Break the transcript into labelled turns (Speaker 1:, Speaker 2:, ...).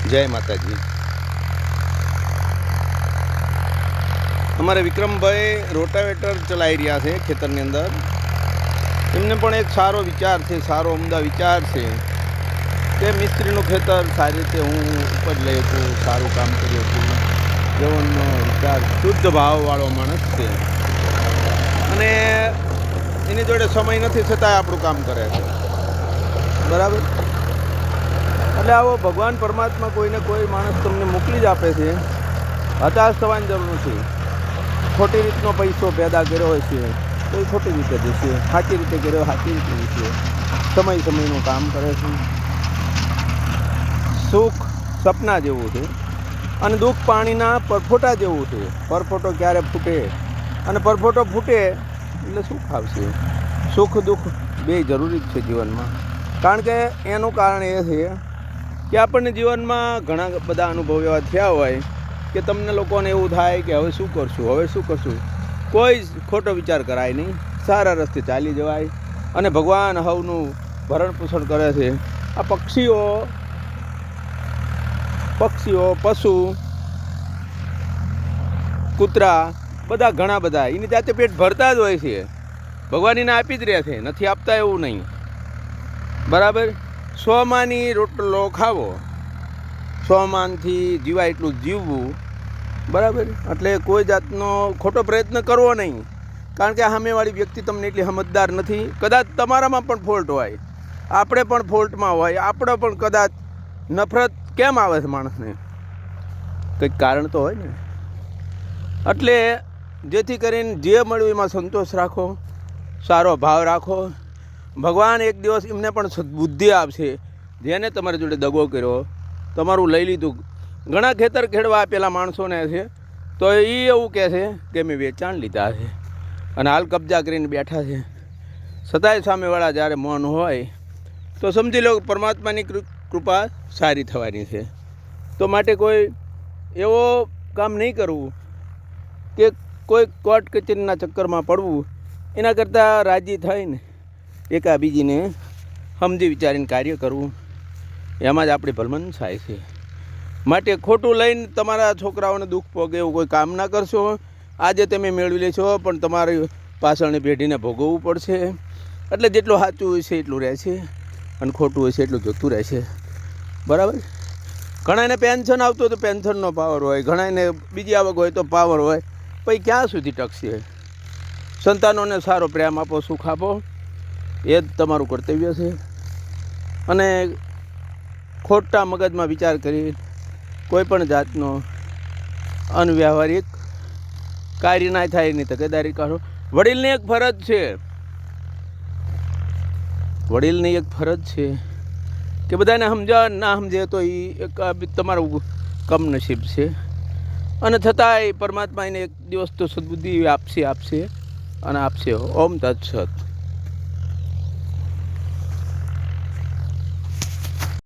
Speaker 1: જય માતાજી। અમારે વિક્રમભાઈ રોટાવેટર ચલાવી રહ્યા છે ખેતરની અંદર। એમને પણ એક સારો વિચાર છે, સારો ઉમદા વિચાર છે કે મિસ્ત્રીનું ખેતર સારી રીતે હું ઉપજ લઈ શકું, સારું કામ કરી શકું, જીવનનો વિચાર શુદ્ધ ભાવવાળો માણસ છે અને એની જોડે સમય નથી છતાંય આપણું કામ કરે છે, બરાબર। એટલે આવો ભગવાન પરમાત્મા કોઈને કોઈ માણસ તમને મોકલી જ આપે છે, હતાશ થવાની જરૂર નથી। ખોટી રીતનો પૈસો પેદા કર્યો હોય છે તો એ ખોટી રીતે જશે, સાચી રીતે કર્યો સાચી રીતે જશે, સમયનું કામ કરે છે। સુખ સપના જેવું છે અને દુઃખ પાણીના પરફોટા જેવું છે। પરફોટો ક્યારે ફૂટે અને પરફોટો ફૂટે એટલે સુખ આવશે। સુખ દુઃખ બે જરૂરી જ છે જીવનમાં, કારણ કે એનું કારણ એ છે કે આપણને જીવનમાં ઘણા બધા અનુભવ એવા થયા હોય કે તમને લોકોને એવું થાય કે હવે શું કરશું। કોઈ ખોટો વિચાર કરાય નહીં, સારા રસ્તે ચાલી જવાય અને ભગવાન હવનું ભરણ પોષણ કરે છે। આ પક્ષીઓ પશુ કૂતરા બધા ઘણા બધા એની જાતે પેટ ભરતા જ હોય છે, ભગવાન એને આપી જ રહે છે, નથી આપતા એવું નહીં, બરાબર। 100 માની રોટલો ખાવો, 100 માનથી જીવાય એટલું જીવવું, બરાબર। એટલે કોઈ જાતનો ખોટો પ્રયત્ન કરવો નહીં, કારણ કે સામેવાળી વ્યક્તિ તમને એટલી સમજદાર નથી। કદાચ તમારામાં પણ ફોલ્ટ હોય, આપણે પણ ફોલ્ટમાં હોય, આપણે પણ કદાચ નફરત કેમ આવે છે માણસને, કંઈક કારણ તો હોય ને। એટલે જેથી કરીને જે મળ્યું એમાં સંતોષ રાખો, સારો ભાવ રાખો। ભગવાન એક દિવસ એમને પણ સદબુદ્ધિ આપશે, જેને તમારી જોડે દગો કર્યો, તમારું લઈ લીધું। ઘણા ખેતર ખેડવા આપેલા માણસોને છે તો એ એવું કહે છે કે મેં વેચાણ લીધા છે અને હાલ કબજા કરીને બેઠા છે, છતાંય સામેવાળા જ્યારે મૌન હોય તો સમજી લો પરમાત્માની કૃપા સારી થવાની છે। તો માટે કોઈ એવો કામ નહીં કરવું કે કોઈ કોર્ટ કચેરીના ચક્કરમાં પડવું, એના કરતાં રાજી થઈને એકાબીજીને સમજી વિચારીને કાર્ય કરવું, એમાં જ આપણી ભલમન થાય છે। માટે ખોટું લઈને તમારા છોકરાઓને દુઃખ પોગે એવું કોઈ કામ ના કરશો। આજે તમે મેળવી લેશો પણ તમારી પાછળની પેઢીને ભોગવવું પડશે। એટલે જેટલું સાચું હોય છે એટલું રહેશે અને ખોટું હોય છે એટલું જતું રહેશે, બરાબર। ઘણાને પેન્શન આવતું હોય તો પેન્શનનો પાવર હોય, ઘણાને બીજી આવક હોય તો પાવર હોય, પછી ક્યાં સુધી ટકશે। સંતાનોને સારો પ્રેમ આપો, સુખ આપો, એ જ તમારું કર્તવ્ય છે। અને ખોટા મગજમાં વિચાર કરી કોઈ પણ જાતનો અનવ્યાવહારિક કાર્ય ના થાય એની તકેદારી કાઢો। વડીલની એક ફરજ છે કે બધાને સમજાવે, ના સમજે તો એ એક તમારું કમનસીબ છે અને છતાંય પરમાત્મા એને એક દિવસ તો સદબુદ્ધિ આપશે અને આપશે। ઓમ તત્સત।